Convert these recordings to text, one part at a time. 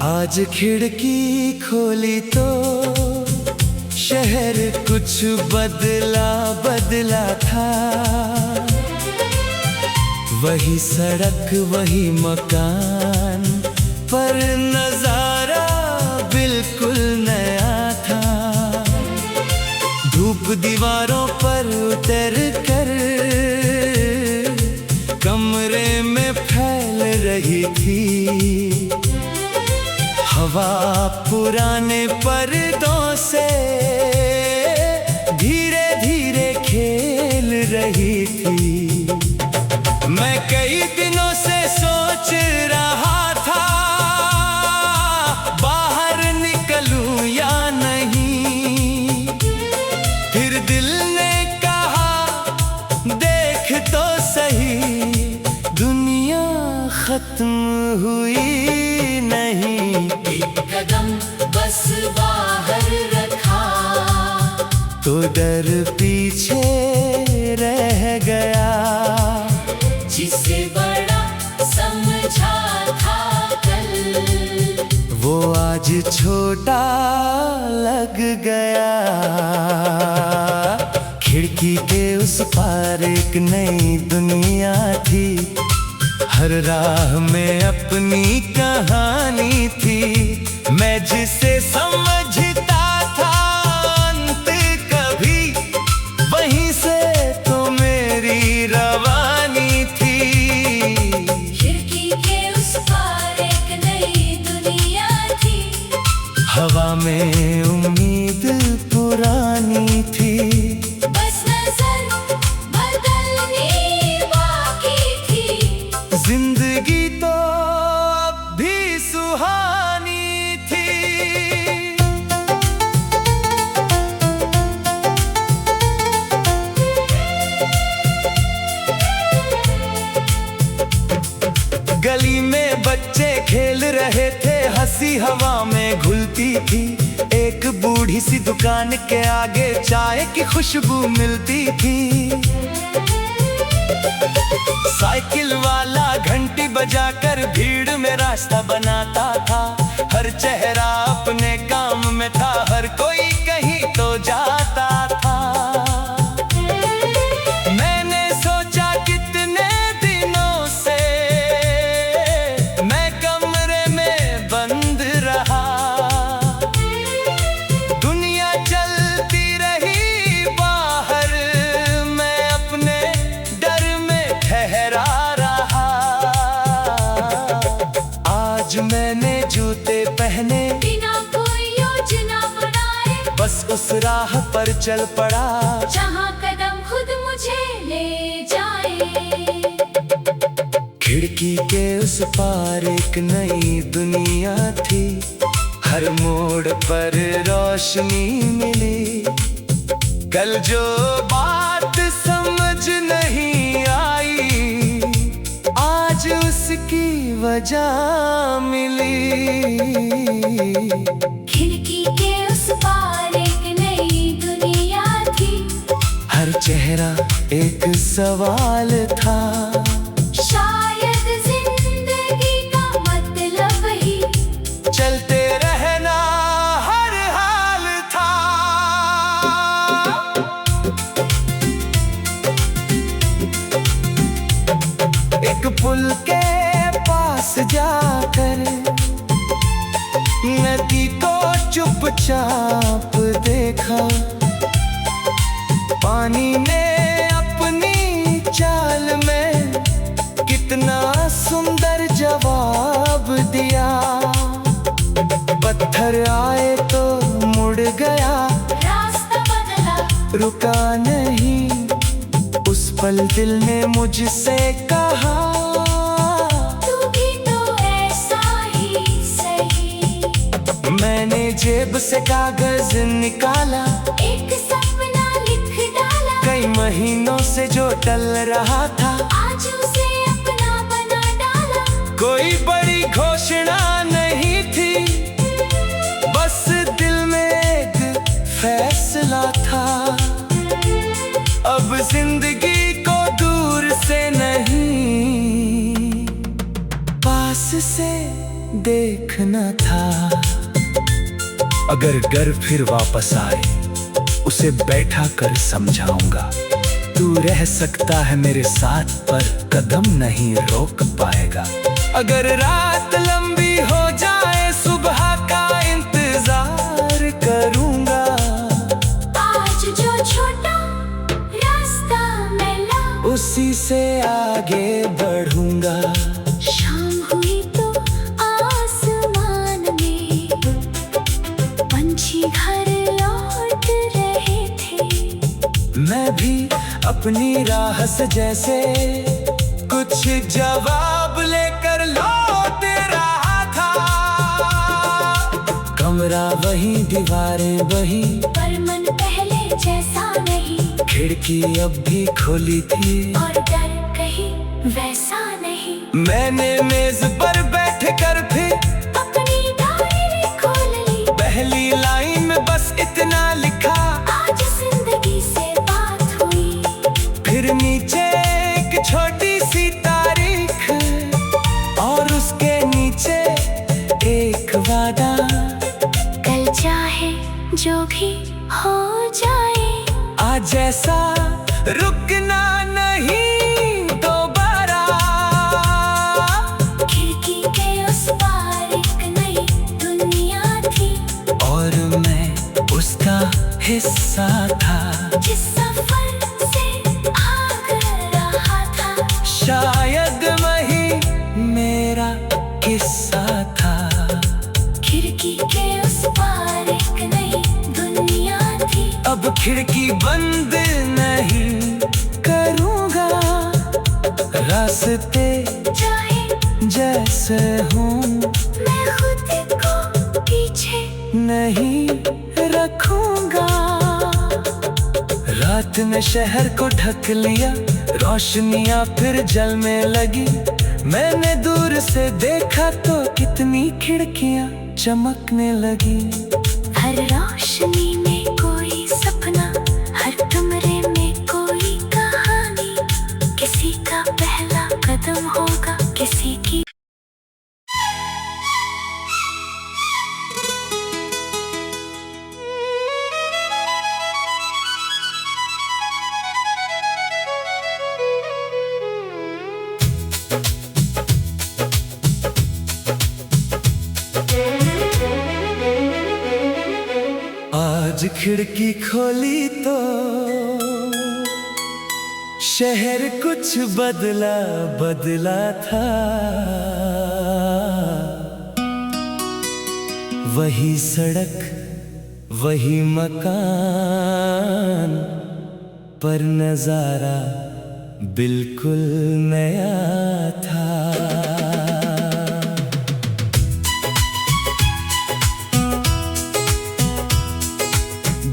आज खिड़की खोली तो शहर कुछ बदला बदला था। वही सड़क वही मकान, पर नजारा बिल्कुल नया था। धूप दीवारों पर उतर कर कमरे में फैल रही थी। हवा पुराने पर्दों से धीरे धीरे खेल रही थी। मैं कई दिनों से सोच रहा था, बाहर निकलूं या नहीं। फिर दिल ने कहा देख तो सही, दुनिया खत्म हुई नहीं। एक कदम बस बाहर रखा तो डर पीछे रह गया। जिसे बड़ा समझा था कल, वो आज छोटा लग गया। खिड़की के उस पार एक नई दुनिया थी। हर राह में अपनी कहानी थी। मैं जिसे समझता था अंत कभी, वहीं से तो मेरी रवानी थी। खिड़की के उस पार एक नई दुनिया थी। हवा में उम्मीद पुरानी थी। बस नजर बदलनी बाकी थी। जिंदगी तो अब भी सुहानी थी। गली में बच्चे खेल रहे थे, हंसी हवा में घुलती थी। एक बूढ़ी सी दुकान के आगे चाय की खुशबू मिलती थी। साइकिल वाला घंटी बजाकर भीड़ में रास्ता बनाता था। हर चेहरा अपने काम में था, हर कोई कहीं तो जाता था। मैंने सोचा कितने दिनों से मैं कमरे में बंद रहा। दुनिया चलती रही बाहर, मैं अपने डर में ठहरा रहा। आज मैंने जूते पहने बिना कोई योजना बनाए, बस उस राह पर चल पड़ा जहाँ कदम खुद मुझे ले जाए। खिड़की के उस पार एक नई दुनिया थी। हर मोड़ पर रोशनी मिली। कल जो बात समझ नहीं आई, आज उसकी वजह मिली। खिड़की के उस पार एक नई दुनिया थी। हर चेहरा एक सवाल था। शायद जिंदगी का मतलब ही चलते रहना हर हाल था। एक पुल के पास जाकर नदी को चुपचाप देखा। पानी ने अपनी चाल में कितना सुंदर जवाब दिया। पत्थर आए तो मुड़ गया, रास्ता बदला रुका नहीं। उस पल दिल ने मुझसे कहा, तू भी तो ऐसा ही सही। मैंने जेब से कागज निकाला, एक सपना लिख डाला। कई महीनों से जो टल रहा था, आज उसे अपना बना डाला। कोई बड़ी घोषणा नहीं थी, बस दिल में एक फैसला था। अब जिंदगी को दूर से नहीं, पास पास से देखना था। अगर घर फिर वापस आए उसे बैठा कर समझाऊंगा, तू रह सकता है मेरे साथ पर कदम नहीं रोक पाएगा। अगर रात लंबी हो जाए सुबह का इंतजार करूंगा। आज जो छोटा रास्ता मिला उसी से आगे बढ़ूंगा। शाम हुई तो आसमान में पंछी घर लौट रहे थे। मैं भी अपनी राह से जैसे कुछ जवाब लेकर लौट रहा था। कमरा वही, दीवारें वही, पर मन पहले जैसा नहीं। खिड़की अब भी खोली थी और डर कहीं वैसा नहीं। मैंने मेज पर बैठ कर फिर अपनी डायरी खोल ली। पहली लाइन में बस इतना लिखा, आज जिंदगी से बात हुई। फिर नीचे एक छोटी सी तारीख और उसके नीचे एक वादा। कल चाहे जो भी हो जाए, आज ऐसा रुकना नहीं दोबारा। खिड़की के उस पार एक नई दुनिया थी। और मैं उसका हिस्सा था, जिस सफर से भाग रहा था। शायद वही मेरा किस्सा था। खिड़की के उस पार एक नई दुनिया थी। अब खिड़की बंद नहीं करूँगा, रास्ते चाहे जैसे हूँ मैं खुद को पीछे नहीं रखूँगा। रात ने शहर को ढक लिया, रोशनियाँ फिर जलने लगी। मैंने दूर से देखा तो कितनी खिड़कियाँ चमकने लगी। हर रोशनी में कोई सपना, हर कमरे में कोई कहानी। किसी का पहला कदम होगा, किसी की। आज खिड़की खोली तो शहर कुछ बदला बदला था। वही सड़क वही मकान, पर नजारा बिल्कुल नया था।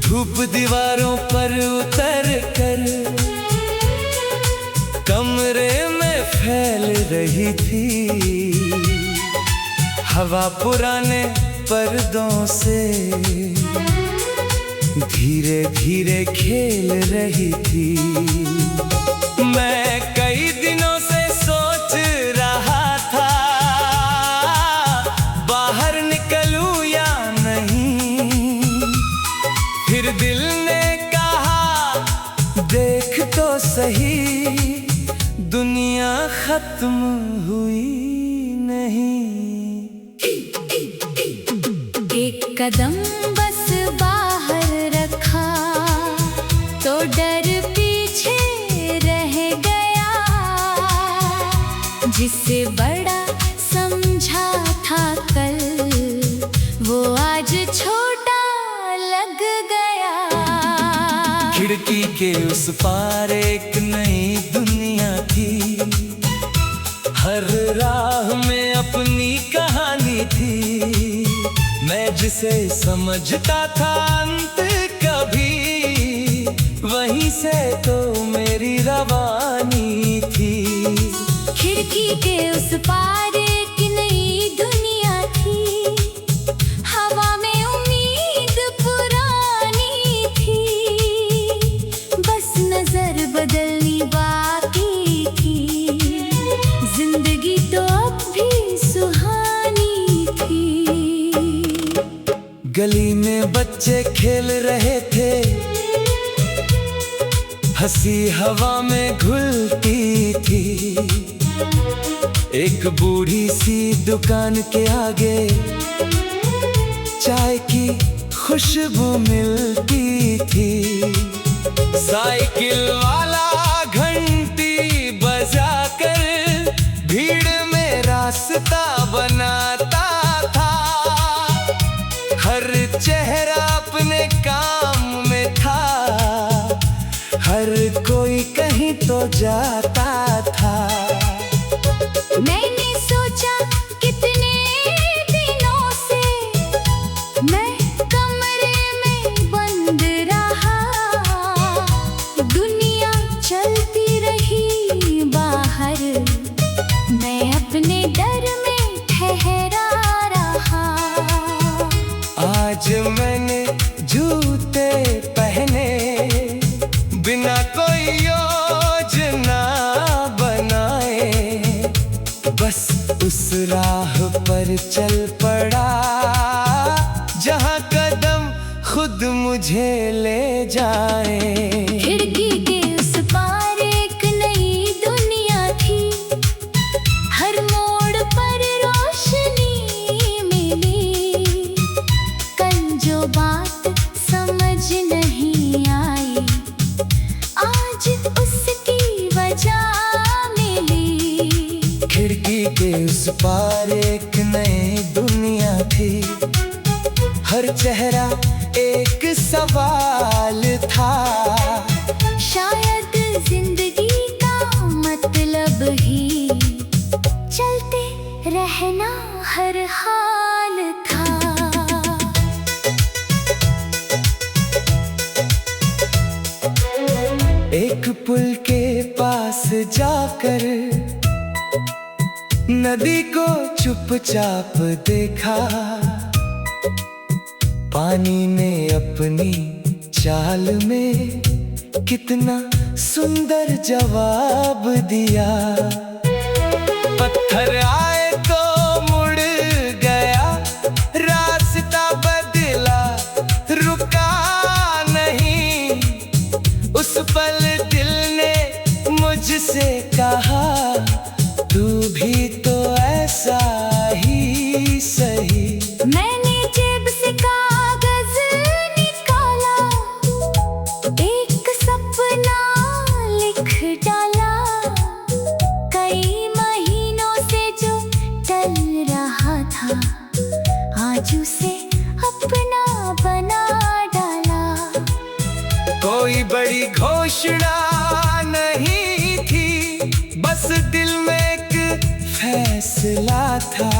धूप दीवारों पर उतर कर कमरे में फैल रही थी। हवा पुराने पर्दों से धीरे धीरे खेल रही थी। मैं कई दिनों से सोच रहा था, बाहर निकलूं या नहीं। फिर दिल ने कहा देख तो सही, दुनिया खत्म हुई नहीं। एक कदम बस बाहर रखा तो डर पीछे रह गया। जिसे बड़ा समझा था कल, वो आज छोटा लग गया। खिड़की के उस पार एक नई दुनिया थी। हर राह में अपनी कहानी थी। मैं जिसे समझता था अंत कभी, वहीं से तो मेरी रवानी थी। खिड़की के उस पार एक नई दुनिया थी। हवा में उम्मीद पुरानी थी। बस नजर बदलनी बाकी थी। जिंदगी तो अब भी गली में बच्चे खेल रहे थे, हंसी हवा में घुलती थी। एक बूढ़ी सी दुकान के आगे चाय की खुशबू मिलती थी। साइकिल वाला घंटी बजाकर भीड़ में रास्ता बनाता था। हर चेहरा अपने काम में था, हर कोई कहीं तो जाता था। मैंने सोचा कितने दिनों से मैं कमरे में बंद रहा, दुनिया चलती रही बाहर, मैं अपने डर में ठहरा रहा। आज मैंने जूते पहने, बिना कोई योजना बनाए, बस उस राह पर चल पड़ा जहां कदम खुद मुझे ले जाए। खिड़की के उस पार एक नई दुनिया थी, हर मोड़ पर रोशनी मिली। कल जो बात समझ नहीं आई, आज उसकी वजह मिली। खिड़की के उस पार एक नई दुनिया थी, हर चेहरा एक सवाल था। शायद जिंदगी का मतलब ही चलते रहना हर हाल था। एक पुल के पास जाकर नदी को चुपचाप देखा, पानी ने अपनी चाल में कितना सुंदर जवाब दिया। पत्थर आए तो मुड़ गया, रास्ता बदला रुका नहीं। उस पल दिल ने मुझसे कहा, तू भी तो ऐसा ही सही। मैंने जेब से कागज निकाला, एक सपना लिख डाला। कई महीनों से जो टल रहा था, आज उसे अपना बना डाला। कोई बड़ी घोषणा नहीं थी, बस दिल में एक फैसला था।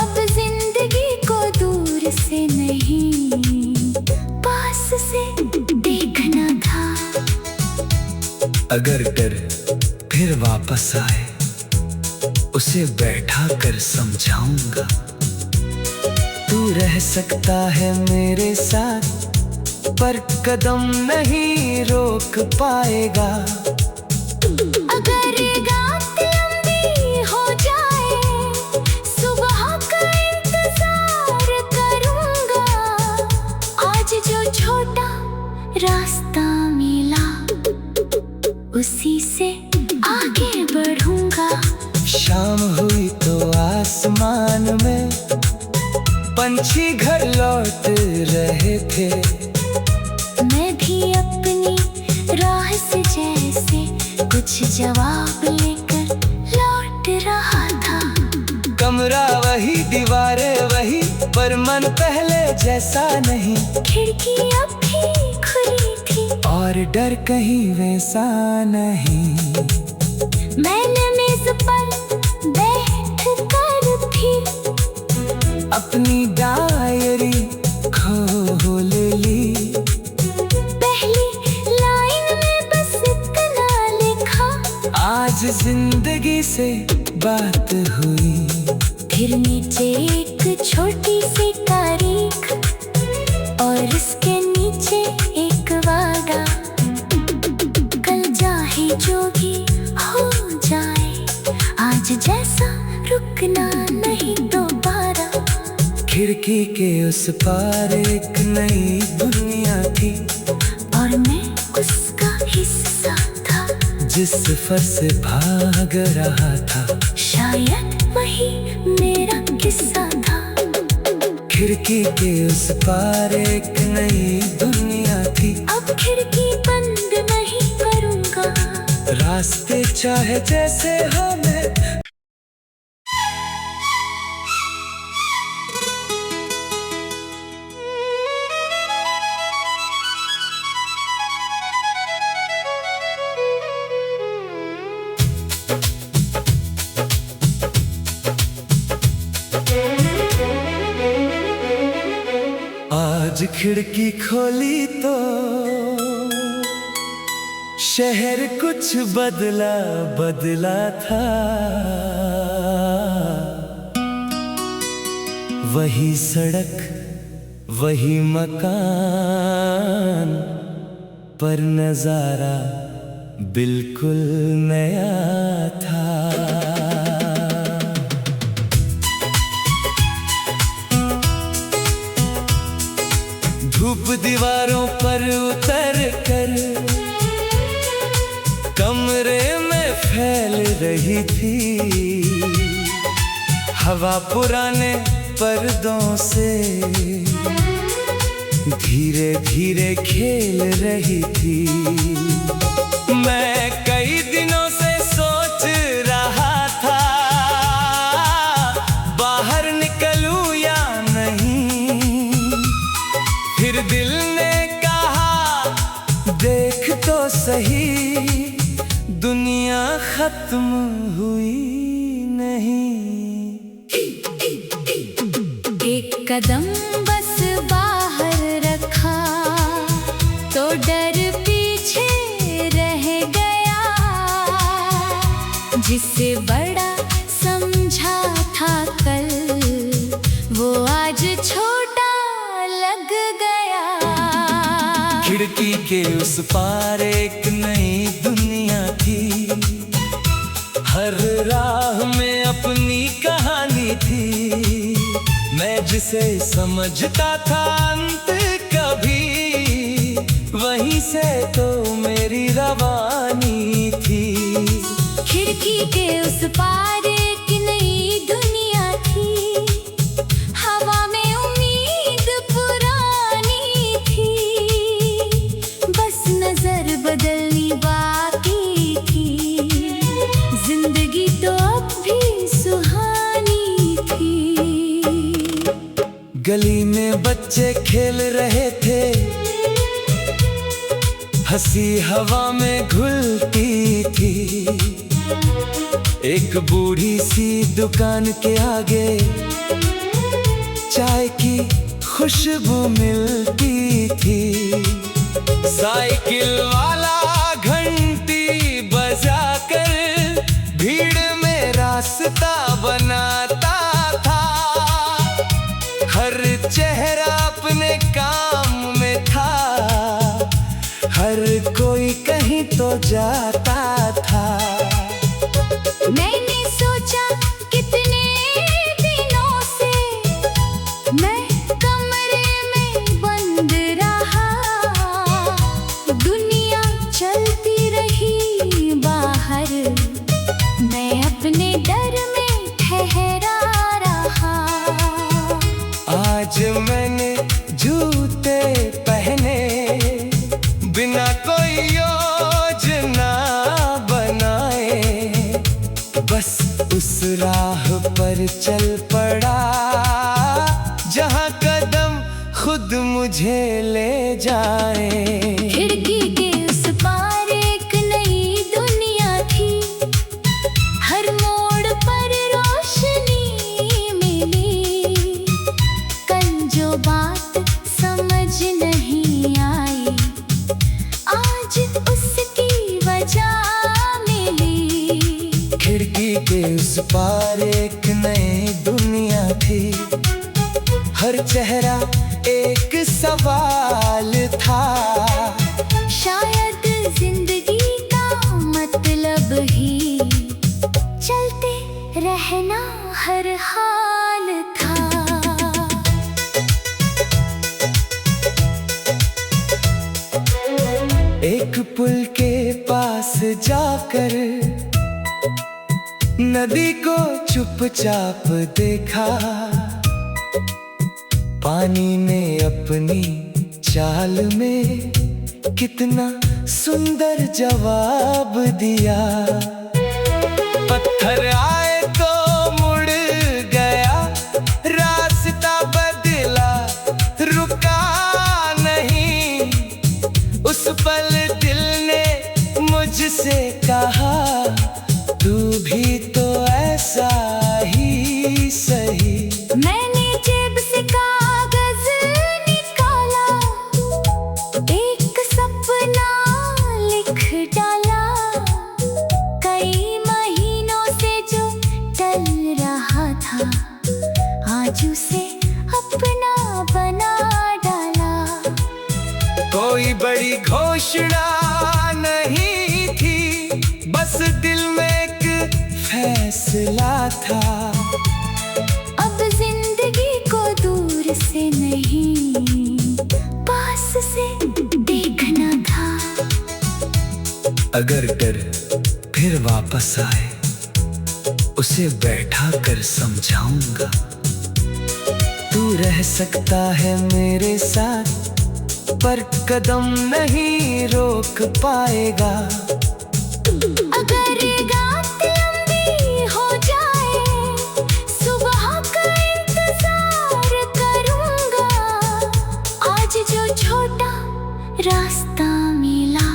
अब जिंदगी को दूर से नहीं, पास से देखना था। अगर डर फिर वापस आए, उसे बैठा कर समझाऊंगा। तू रह सकता है मेरे साथ, पर कदम नहीं रोक पाएगा। अगर रात लंबी हो जाए, सुबह का इंतजार करूंगा। आज जो छोटा रास्ता मिला, उसी से आगे बढ़ूंगा। शाम हुई तो आसमान में पंछी घर लौट रहे थे। मैं भी अपनी राह से जैसे कुछ जवाब लेकर लौट रहा था। कमरा वही, दीवारें वही, पर मन पहले जैसा नहीं। खिड़की अब भी खुली थी और डर कहीं वैसा नहीं। मैंने मेज पर बैठ कर भी अपनी डायरी खोल ली। पहली लाइन में बस इतना लिखा, आज जिंदगी से बात हुई। फिर नीचे एक छोटी सी तारीख, और इसके नीचे एक वादा। कल चाहे जो भी हो जाए, आज जैसा रुकना नहीं दोबारा। खिड़की के उस पार एक नई दुनिया थी, और मैं उसका हिस्सा था। जिस सफर से भाग रहा था, शायद वही मेरा किस्सा था। खिड़की के उस पार एक नई दुनिया थी। अब खिड़की बंद नहीं करूँगा। रास्ते चाहे जैसे हो मैं आज खिड़की खोली तो शहर कुछ बदला बदला था। वही सड़क वही मकान, पर नजारा बिल्कुल नया था। धूप दीवारों पर उतर कर कमरे में फैल रही थी। हवा पुराने पर्दों से धीरे धीरे खेल रही थी। मैं कई दिनों से सोच रहा था, बाहर निकलूं या नहीं। फिर दिल ने कहा देख तो सही, दुनिया खत्म हुई नहीं। एक कदम बस बाहर रखा तो डर पीछे रह गया। जिसे बड़ा समझा था कल, वो आज छोटा लग गया। खिड़की के उस पार एक नई दुनिया थी। हर राह में अपनी कहानी थी। मैं जिसे समझता था अंत कभी, वहीं से तो मेरी रवानी थी। खिड़की के उस पार एक नई दुनिया थी। हवा में उम्मीद पुरानी थी, बस नजर बदलनी बाकी थी। जिंदगी तो अब भी सुहानी थी। गली में बच्चे खेल रहे थे, हंसी हवा में घुलती थी। एक बूढ़ी सी दुकान के आगे चाय की खुशबू मिलती थी। साइकिल वाला घंटी बजाकर भीड़ में रास्ता बनाता था। हर चेहरा अपने काम में था, हर कोई कहीं तो जाता था। मैंने सोचा कितने दिनों से मैं कमरे में बंद रहा। दुनिया चलती रही बाहर, मैं अपने डर में ठहरा रहा। आज मैंने जूते पहने, बिना कोई योजना बनाए, बस उस राह पर चल पड़ा जहां कदम खुद मुझे ले जाए। खिड़की के उस पार एक नई दुनिया थी। हर मोड़ पर रोशनी मिली। कल जो बात समझ नहीं आई, आज उसकी वजह मिली। खिड़की के उस पार एक नई दुनिया थी। हर चेहरा एक सवाल था। शायद जिंदगी का मतलब ही चलते रहना हर हाल था। एक पुल के पास जाकर नदी को चुपचाप देखा। पानी ने अपनी चाल में कितना सुंदर जवाब दिया। पत्थर आए तो मुड़ गया, रास्ता बदला, रुका नहीं। उस पल दिल ने मुझसे कहा, तू भी तो ऐसा ही सही। मैंने जेब से कागज निकाला, एक सपना लिख डाला। कई महीनों से जो टल रहा था, आज उसे अपना बना डाला। कोई बड़ी घोषणा नहीं थी, बस दिल में एक फैसला था। अब जिंदगी को दूर से नहीं, पास से देखना था। अगर डर फिर वापस आए, उसे बैठा कर समझाऊंगा। तू रह सकता है मेरे साथ, पर कदम नहीं रोक पाएगा। अगर रात लंबी हो जाए, सुबह का इंतजार करूंगा। आज जो छोटा रास्ता मिला,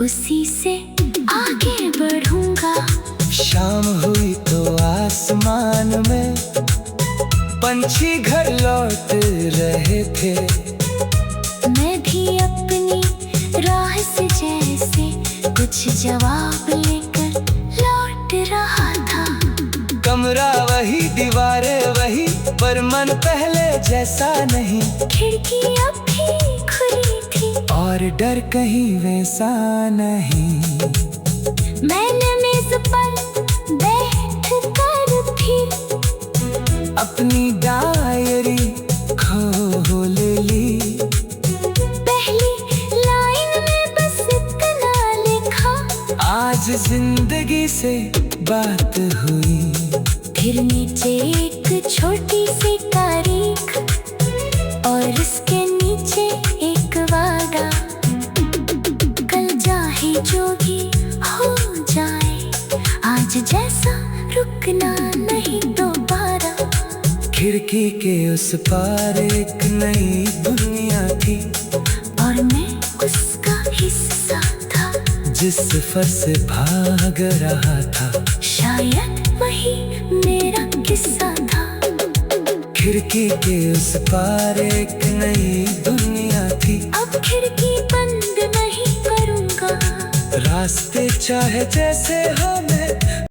उसी से आगे बढ़ूंगा। शाम हुई तो आसमान में पंछी घर लौट रहे थे। मैं भी अपनी राह से जैसे कुछ जवाब लेकर लौट रहा था। कमरा वही, दीवारें वही, पर मन पहले जैसा नहीं। खिड़की अब भी खुली थी, और डर कहीं वैसा नहीं। मैंने मेज पर बैठ कर फिर अपनी डायरी खोल ली। पहली लाइन में बस इतना लिखा, आज जिंदगी से बात हुई। फिर नीचे एक छोटी सी तारीख, और इसके नीचे एक वादा। कल चाहे जो भी हो जाए, आज जैसा रुकना नहीं दोबारा। खिड़की के उस पार एक नई दुनिया थी, और मैं उसका हिस्सा था। जिस सफर से भाग रहा था, शायद वही मेरा किस्सा था। खिड़की के उस पार एक नई दुनिया थी। अब खिड़की बंद नहीं करूंगा। रास्ते चाहे जैसे हो, मैं